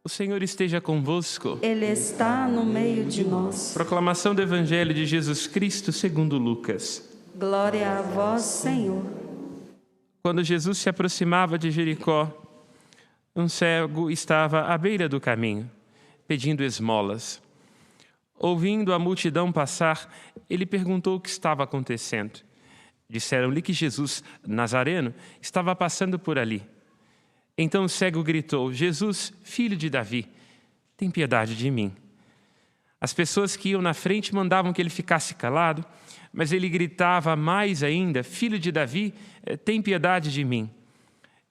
O Senhor esteja convosco. Ele está no meio de nós. Proclamação do Evangelho de Jesus Cristo segundo Lucas. Glória a vós, Senhor. Quando Jesus se aproximava de Jericó, um cego estava à beira do caminho, pedindo esmolas. Ouvindo a multidão passar, ele perguntou o que estava acontecendo. Disseram-lhe que Jesus, Nazareno, estava passando por ali. Então o cego gritou: Jesus, filho de Davi, tem piedade de mim. As pessoas que iam na frente mandavam que ele ficasse calado, mas ele gritava mais ainda: Filho de Davi, tem piedade de mim.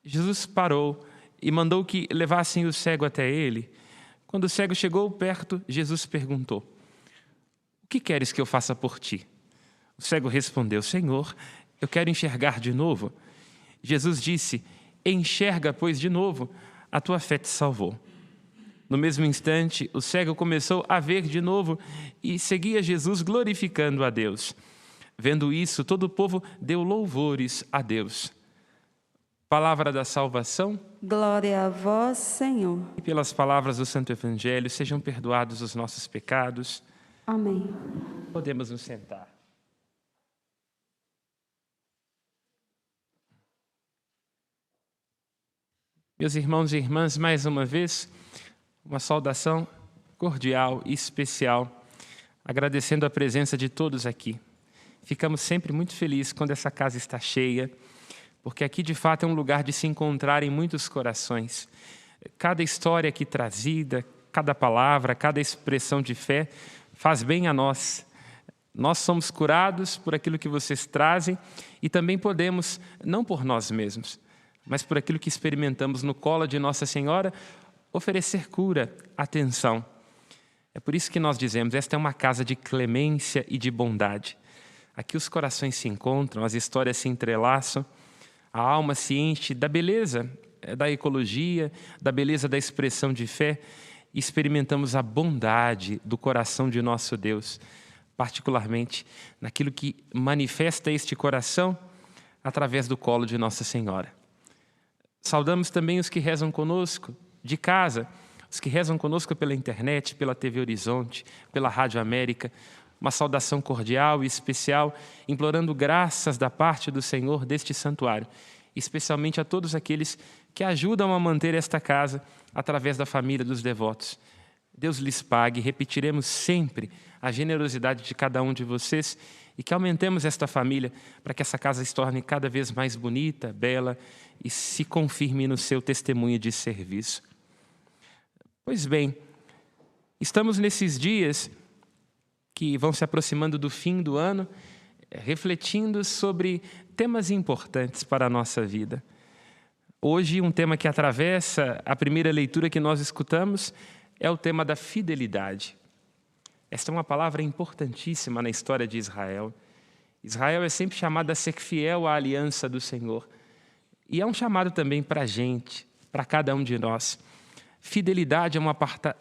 Jesus parou e mandou que levassem o cego até ele. Quando o cego chegou perto, Jesus perguntou: O que queres que eu faça por ti? O cego respondeu: Senhor, eu quero enxergar de novo. Jesus disse: Enxerga, pois, de novo, a tua fé te salvou. No mesmo instante, o cego começou a ver de novo e seguia Jesus glorificando a Deus. Vendo isso, todo o povo deu louvores a Deus. Palavra da salvação. Glória a vós, Senhor. E pelas palavras do Santo Evangelho sejam perdoados os nossos pecados. Amém. Podemos nos sentar. Meus irmãos e irmãs, mais uma vez, uma saudação cordial e especial, agradecendo a presença de todos aqui. Ficamos sempre muito felizes quando essa casa está cheia, porque aqui de fato é um lugar de se encontrar em muitos corações. Cada história aqui trazida, cada palavra, cada expressão de fé faz bem a nós. Nós somos curados por aquilo que vocês trazem e também podemos, não por nós mesmos, mas por aquilo que experimentamos no colo de Nossa Senhora, oferecer cura, atenção. É por isso que nós dizemos, esta é uma casa de clemência e de bondade. Aqui os corações se encontram, as histórias se entrelaçam, a alma se enche da beleza da ecologia, da beleza da expressão de fé, e experimentamos a bondade do coração de nosso Deus, particularmente naquilo que manifesta este coração através do colo de Nossa Senhora. Saudamos também os que rezam conosco de casa, os que rezam conosco pela internet, pela TV Horizonte, pela Rádio América. Uma saudação cordial e especial, implorando graças da parte do Senhor deste santuário, especialmente a todos aqueles que ajudam a manter esta casa através da família dos devotos. Deus lhes pague, repetiremos sempre a generosidade de cada um de vocês e que aumentemos esta família para que essa casa se torne cada vez mais bonita, bela e se confirme no seu testemunho de serviço. Pois bem, estamos nesses dias que vão se aproximando do fim do ano, refletindo sobre temas importantes para a nossa vida. Hoje, um tema que atravessa a primeira leitura que nós escutamos é o tema da fidelidade. Esta é uma palavra importantíssima na história de Israel. Israel é sempre chamado a ser fiel à aliança do Senhor. E é um chamado também para a gente, para cada um de nós. Fidelidade é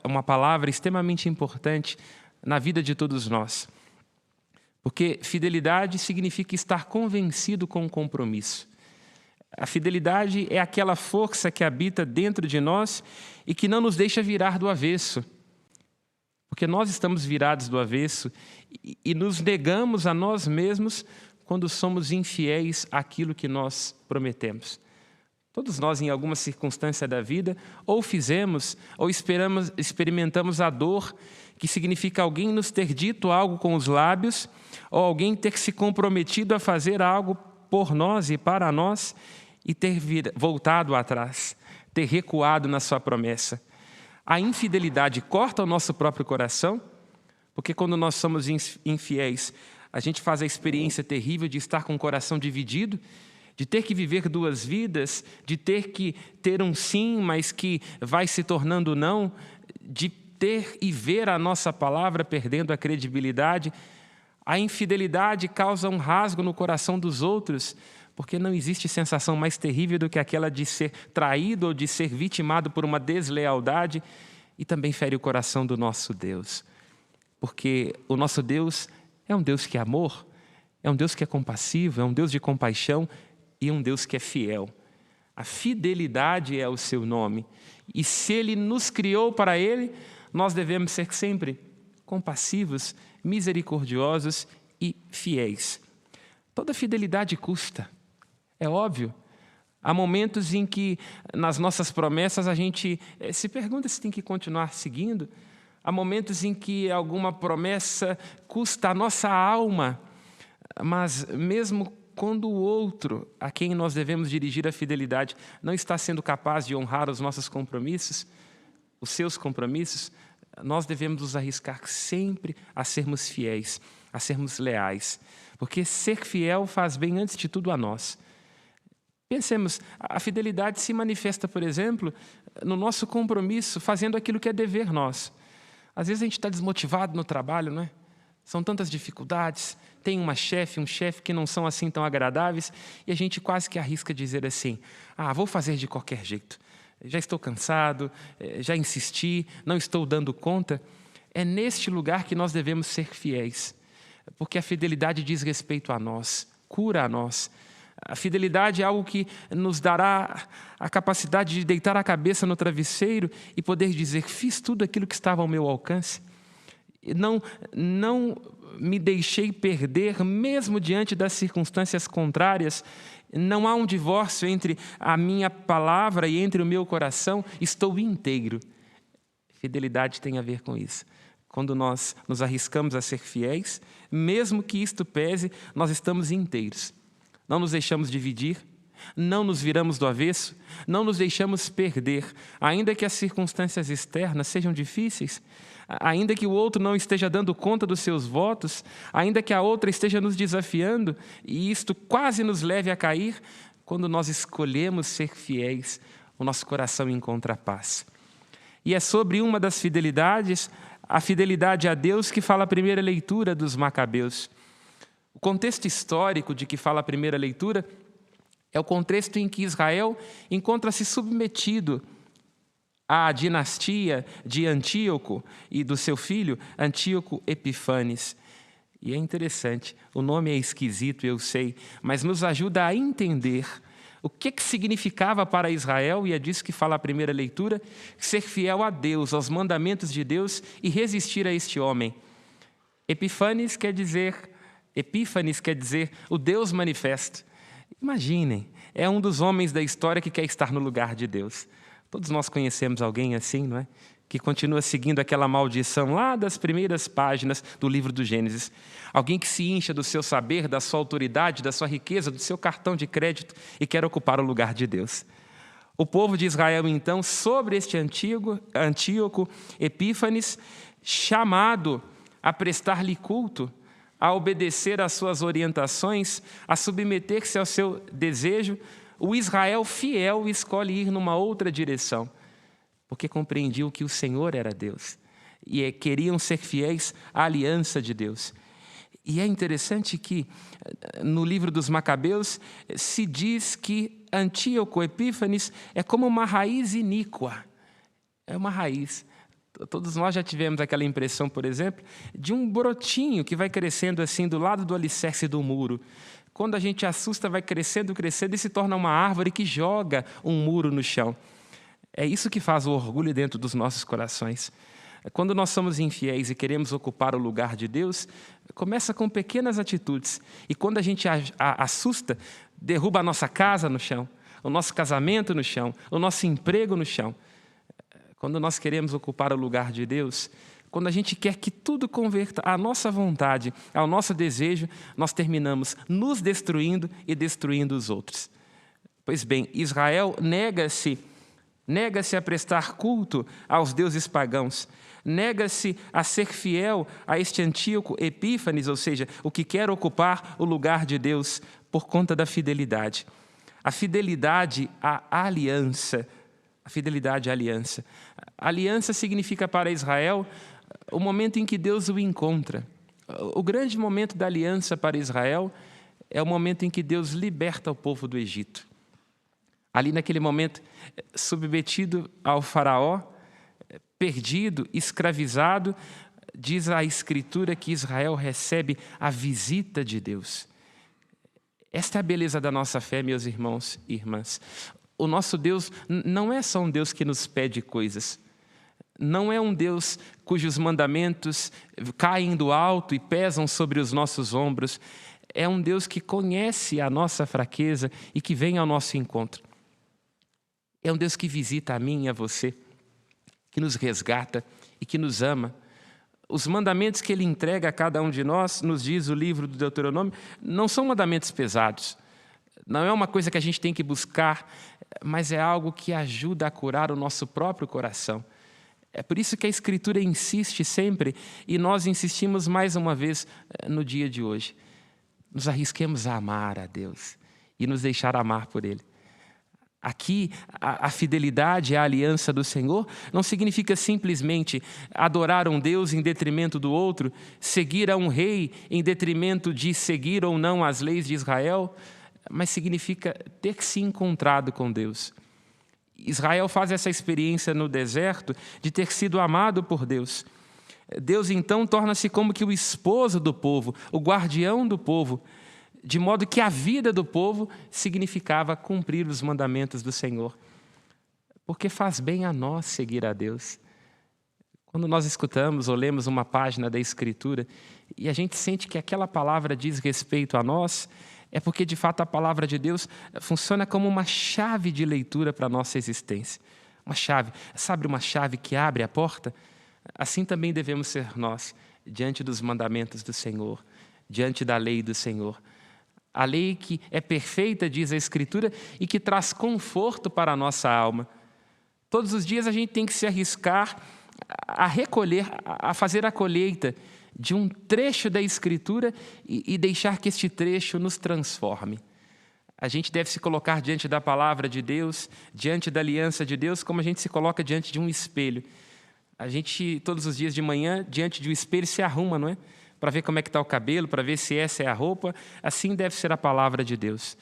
uma palavra extremamente importante na vida de todos nós. Porque fidelidade significa estar convencido com o compromisso. A fidelidade é aquela força que habita dentro de nós e que não nos deixa virar do avesso. Porque nós estamos virados do avesso e nos negamos a nós mesmos quando somos infiéis àquilo que nós prometemos. Todos nós, em alguma circunstância da vida, ou fizemos, ou experimentamos a dor, que significa alguém nos ter dito algo com os lábios, ou alguém ter se comprometido a fazer algo por nós e para nós, e ter voltado atrás, ter recuado na sua promessa. A infidelidade corta o nosso próprio coração, porque quando nós somos infiéis, a gente faz a experiência terrível de estar com o coração dividido, de ter que viver duas vidas, de ter que ter um sim, mas que vai se tornando não, de ter e ver a nossa palavra perdendo a credibilidade. A infidelidade causa um rasgo no coração dos outros, porque não existe sensação mais terrível do que aquela de ser traído ou de ser vitimado por uma deslealdade, e também fere o coração do nosso Deus. Porque o nosso Deus é um Deus que é amor, é um Deus que é compassivo, é um Deus de compaixão e um Deus que é fiel. A fidelidade é o seu nome. E se Ele nos criou para Ele, nós devemos ser sempre compassivos, misericordiosos e fiéis. Toda fidelidade custa, é óbvio. Há momentos em que, nas nossas promessas, a gente se pergunta se tem que continuar seguindo. Há momentos em que alguma promessa custa a nossa alma, mas mesmo quando o outro, a quem nós devemos dirigir a fidelidade, não está sendo capaz de honrar os nossos compromissos, os seus compromissos, nós devemos nos arriscar sempre a sermos fiéis, a sermos leais, porque ser fiel faz bem antes de tudo a nós. Pensemos, a fidelidade se manifesta, por exemplo, no nosso compromisso, fazendo aquilo que é dever nosso. Às vezes a gente está desmotivado no trabalho, não é? São tantas dificuldades, tem um chefe que não são assim tão agradáveis, e a gente quase que arrisca dizer assim, vou fazer de qualquer jeito. Já estou cansado, já insisti, não estou dando conta. É neste lugar que nós devemos ser fiéis, porque a fidelidade diz respeito a nós, cura a nós. A fidelidade é algo que nos dará a capacidade de deitar a cabeça no travesseiro e poder dizer, fiz tudo aquilo que estava ao meu alcance. Não me deixei perder, mesmo diante das circunstâncias contrárias. Não há um divórcio entre a minha palavra e entre o meu coração. Estou inteiro. Fidelidade tem a ver com isso. Quando nós nos arriscamos a ser fiéis, mesmo que isto pese, nós estamos inteiros. Não nos deixamos dividir, não nos viramos do avesso, não nos deixamos perder, ainda que as circunstâncias externas sejam difíceis, ainda que o outro não esteja dando conta dos seus votos, ainda que a outra esteja nos desafiando, e isto quase nos leve a cair, quando nós escolhemos ser fiéis, o nosso coração encontra paz. E é sobre uma das fidelidades, a fidelidade a Deus, que fala a primeira leitura dos Macabeus. O contexto histórico de que fala a primeira leitura é o contexto em que Israel encontra-se submetido à dinastia de Antíoco e do seu filho, Antíoco Epifanes. E é interessante, o nome é esquisito, eu sei, mas nos ajuda a entender o que significava para Israel, e é disso que fala a primeira leitura, ser fiel a Deus, aos mandamentos de Deus e resistir a este homem. Epífanes quer dizer o Deus manifesto. Imaginem, é um dos homens da história que quer estar no lugar de Deus. Todos nós conhecemos alguém assim, não é? Que continua seguindo aquela maldição lá das primeiras páginas do livro do Gênesis. Alguém que se incha do seu saber, da sua autoridade, da sua riqueza, do seu cartão de crédito e quer ocupar o lugar de Deus. O povo de Israel, então, sobre este Antíoco Epífanes, chamado a prestar-lhe culto, a obedecer às suas orientações, a submeter-se ao seu desejo, o Israel fiel escolhe ir numa outra direção, porque compreendiu que o Senhor era Deus e queriam ser fiéis à aliança de Deus. E é interessante que no livro dos Macabeus se diz que Antíoco Epífanes é como uma raiz iníqua. É uma raiz. Todos nós já tivemos aquela impressão, por exemplo, de um brotinho que vai crescendo assim do lado do alicerce do muro. Quando a gente assusta, vai crescendo, crescendo e se torna uma árvore que joga um muro no chão. É isso que faz o orgulho dentro dos nossos corações. Quando nós somos infiéis e queremos ocupar o lugar de Deus, começa com pequenas atitudes. E quando a gente assusta, derruba a nossa casa no chão, o nosso casamento no chão, o nosso emprego no chão. Quando nós queremos ocupar o lugar de Deus, quando a gente quer que tudo converta à nossa vontade, ao nosso desejo, nós terminamos nos destruindo e destruindo os outros. Pois bem, Israel nega-se a prestar culto aos deuses pagãos, nega-se a ser fiel a este Antíoco Epífanes, ou seja, o que quer ocupar o lugar de Deus por conta da fidelidade. A fidelidade à aliança. A fidelidade à aliança. A aliança significa para Israel o momento em que Deus o encontra. O grande momento da aliança para Israel é o momento em que Deus liberta o povo do Egito. Ali naquele momento, submetido ao faraó, perdido, escravizado, diz a Escritura que Israel recebe a visita de Deus. Esta é a beleza da nossa fé, meus irmãos e irmãs. O nosso Deus não é só um Deus que nos pede coisas. Não é um Deus cujos mandamentos caem do alto e pesam sobre os nossos ombros. É um Deus que conhece a nossa fraqueza e que vem ao nosso encontro. É um Deus que visita a mim e a você, que nos resgata e que nos ama. Os mandamentos que Ele entrega a cada um de nós, nos diz o livro do Deuteronômio, não são mandamentos pesados. Não é uma coisa que a gente tem que buscar, mas é algo que ajuda a curar o nosso próprio coração. É por isso que a Escritura insiste sempre, e nós insistimos mais uma vez no dia de hoje. Nos arrisquemos a amar a Deus e nos deixar amar por Ele. Aqui, a fidelidade à aliança do Senhor não significa simplesmente adorar um Deus em detrimento do outro, seguir a um rei em detrimento de seguir ou não as leis de Israel, mas significa ter se encontrado com Deus. Israel faz essa experiência no deserto de ter sido amado por Deus. Deus, então, torna-se como que o esposo do povo, o guardião do povo, de modo que a vida do povo significava cumprir os mandamentos do Senhor. Porque faz bem a nós seguir a Deus. Quando nós escutamos ou lemos uma página da Escritura e a gente sente que aquela palavra diz respeito a nós, é porque, de fato, a palavra de Deus funciona como uma chave de leitura para a nossa existência. Uma chave, sabe, uma chave que abre a porta? Assim também devemos ser nós, diante dos mandamentos do Senhor, diante da lei do Senhor. A lei que é perfeita, diz a Escritura, e que traz conforto para a nossa alma. Todos os dias a gente tem que se arriscar a recolher, a fazer a colheita de um trecho da Escritura e deixar que este trecho nos transforme. A gente deve se colocar diante da palavra de Deus, diante da aliança de Deus, como a gente se coloca diante de um espelho. A gente, todos os dias de manhã, diante de um espelho, se arruma, não é? Para ver como é que está o cabelo, para ver se essa é a roupa. Assim deve ser a palavra de Deus.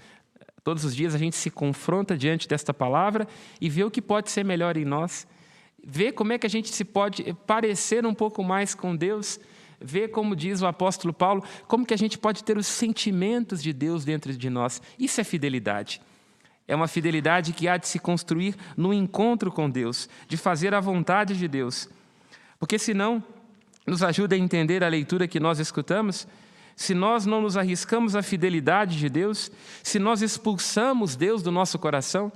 Todos os dias a gente se confronta diante desta palavra e vê o que pode ser melhor em nós. Vê como é que a gente se pode parecer um pouco mais com Deus. Vê, como diz o apóstolo Paulo, como que a gente pode ter os sentimentos de Deus dentro de nós. Isso é fidelidade. É uma fidelidade que há de se construir no encontro com Deus, de fazer a vontade de Deus. Porque senão nos ajuda a entender a leitura que nós escutamos. Se nós não nos arriscamos à fidelidade de Deus, se nós expulsamos Deus do nosso coração,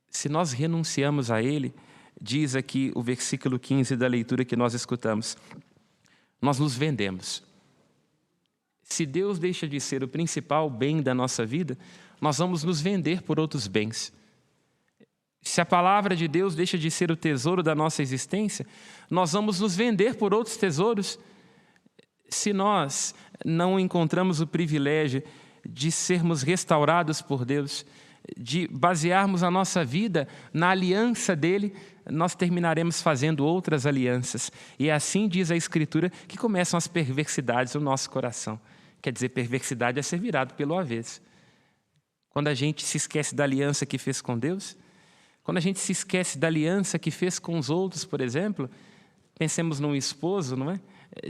se nós renunciamos a Ele, diz aqui o versículo 15 da leitura que nós escutamos, nós nos vendemos. Se Deus deixa de ser o principal bem da nossa vida, nós vamos nos vender por outros bens. Se a palavra de Deus deixa de ser o tesouro da nossa existência, nós vamos nos vender por outros tesouros. Se nós não encontramos o privilégio de sermos restaurados por Deus, de basearmos a nossa vida na aliança dele, nós terminaremos fazendo outras alianças. E é assim, diz a Escritura, que começam as perversidades no nosso coração. Quer dizer, perversidade é ser virado pelo avesso. Quando a gente se esquece da aliança que fez com Deus, quando a gente se esquece da aliança que fez com os outros, por exemplo, pensemos num esposo, não é?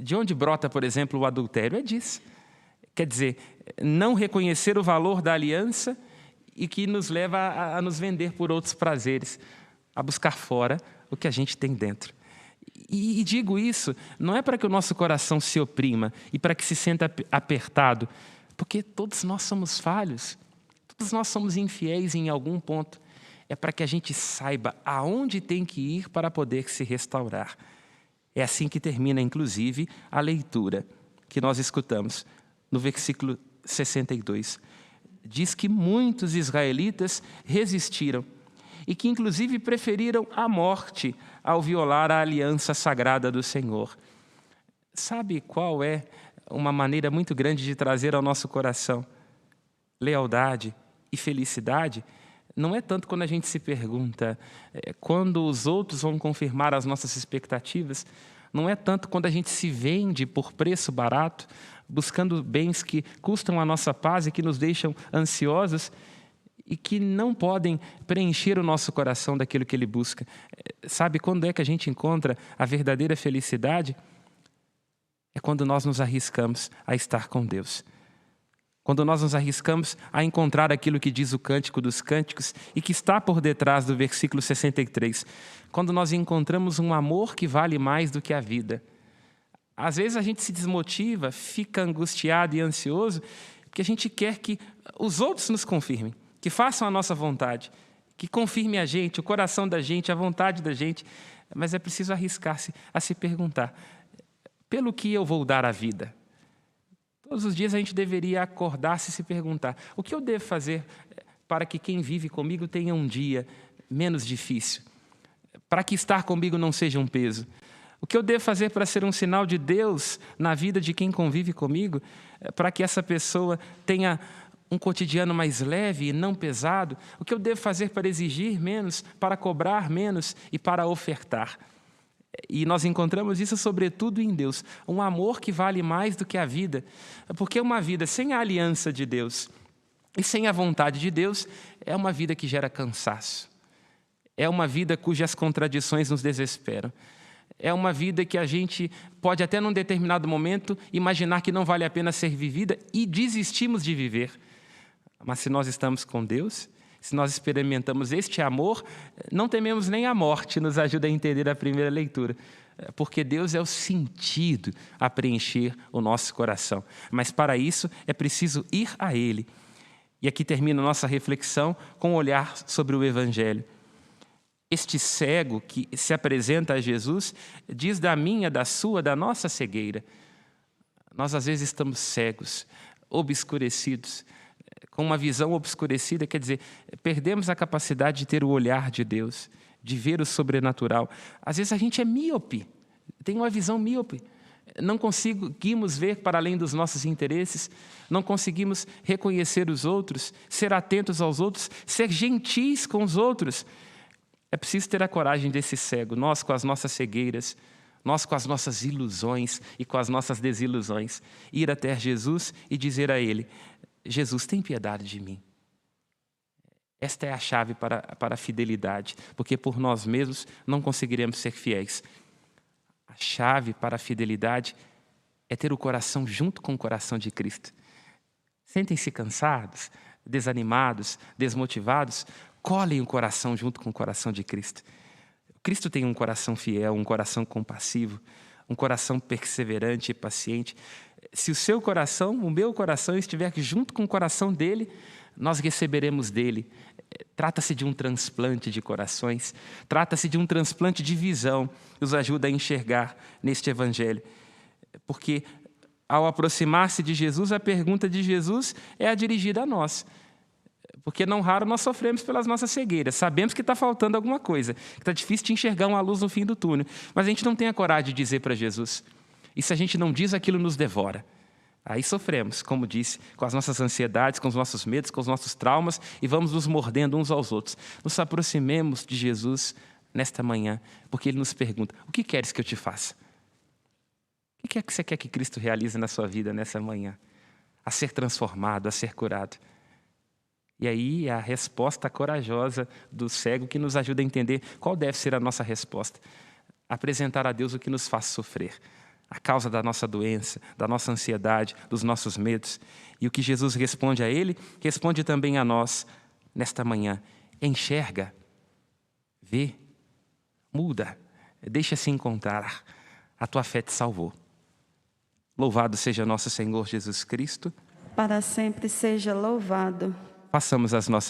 De onde brota, por exemplo, o adultério? É disso. Quer dizer, não reconhecer o valor da aliança e que nos leva a nos vender por outros prazeres, a buscar fora o que a gente tem dentro. E digo isso, não é para que o nosso coração se oprima e para que se sinta apertado, porque todos nós somos falhos, todos nós somos infiéis em algum ponto. É para que a gente saiba aonde tem que ir para poder se restaurar. É assim que termina, inclusive, a leitura que nós escutamos no versículo 62. Diz que muitos israelitas resistiram e que, inclusive, preferiram a morte ao violar a aliança sagrada do Senhor. Sabe qual é uma maneira muito grande de trazer ao nosso coração lealdade e felicidade? Não é tanto quando a gente se pergunta quando os outros vão confirmar as nossas expectativas, não é tanto quando a gente se vende por preço barato, buscando bens que custam a nossa paz e que nos deixam ansiosos e que não podem preencher o nosso coração daquilo que ele busca. Sabe quando é que a gente encontra a verdadeira felicidade? É quando nós nos arriscamos a estar com Deus. Quando nós nos arriscamos a encontrar aquilo que diz o Cântico dos Cânticos e que está por detrás do versículo 63. Quando nós encontramos um amor que vale mais do que a vida. Às vezes a gente se desmotiva, fica angustiado e ansioso, porque a gente quer que os outros nos confirmem, que façam a nossa vontade, que confirme a gente, o coração da gente, a vontade da gente. Mas é preciso arriscar-se a se perguntar, pelo que eu vou dar a vida? Todos os dias a gente deveria acordar-se e se perguntar, o que eu devo fazer para que quem vive comigo tenha um dia menos difícil? Para que estar comigo não seja um peso? O que eu devo fazer para ser um sinal de Deus na vida de quem convive comigo? Para que essa pessoa tenha um cotidiano mais leve e não pesado? O que eu devo fazer para exigir menos, para cobrar menos e para ofertar? E nós encontramos isso sobretudo em Deus, um amor que vale mais do que a vida, porque uma vida sem a aliança de Deus e sem a vontade de Deus é uma vida que gera cansaço, é uma vida cujas contradições nos desesperam, é uma vida que a gente pode até num determinado momento imaginar que não vale a pena ser vivida e desistimos de viver. Mas se nós estamos com Deus, se nós experimentamos este amor, não tememos nem a morte, nos ajuda a entender a primeira leitura. Porque Deus é o sentido a preencher o nosso coração. Mas para isso é preciso ir a Ele. E aqui termina a nossa reflexão com um olhar sobre o Evangelho. Este cego que se apresenta a Jesus diz da minha, da sua, da nossa cegueira. Nós às vezes estamos cegos, obscurecidos, com uma visão obscurecida, quer dizer, perdemos a capacidade de ter o olhar de Deus, de ver o sobrenatural. Às vezes a gente é míope, tem uma visão míope. Não conseguimos ver para além dos nossos interesses, não conseguimos reconhecer os outros, ser atentos aos outros, ser gentis com os outros. É preciso ter a coragem desse cego, nós com as nossas cegueiras, nós com as nossas ilusões e com as nossas desilusões, ir até Jesus e dizer a Ele, Jesus, tem piedade de mim. Esta é a chave para a fidelidade, porque por nós mesmos não conseguiremos ser fiéis. A chave para a fidelidade é ter o coração junto com o coração de Cristo. Sentem-se cansados, desanimados, desmotivados, colhem o coração junto com o coração de Cristo. Cristo tem um coração fiel, um coração compassivo, um coração perseverante e paciente. Se o seu coração, o meu coração estiver junto com o coração dele, nós receberemos dele. Trata-se de um transplante de corações, trata-se de um transplante de visão, nos ajuda a enxergar neste Evangelho. Porque ao aproximar-se de Jesus, a pergunta de Jesus é a dirigida a nós. Porque não raro nós sofremos pelas nossas cegueiras, sabemos que está faltando alguma coisa, que está difícil de enxergar uma luz no fim do túnel, mas a gente não tem a coragem de dizer para Jesus. E se a gente não diz, aquilo nos devora. Aí sofremos, como disse, com as nossas ansiedades, com os nossos medos, com os nossos traumas e vamos nos mordendo uns aos outros. Nos aproximemos de Jesus nesta manhã, porque Ele nos pergunta, o que queres que eu te faça? O que é que você quer que Cristo realize na sua vida nessa manhã? A ser transformado, a ser curado. E aí a resposta corajosa do cego que nos ajuda a entender qual deve ser a nossa resposta. Apresentar a Deus o que nos faz sofrer. A causa da nossa doença, da nossa ansiedade, dos nossos medos. E o que Jesus responde a Ele, responde também a nós nesta manhã. Enxerga, vê, muda, deixa-se encontrar. A tua fé te salvou. Louvado seja nosso Senhor Jesus Cristo. Para sempre seja louvado. Façamos as nossas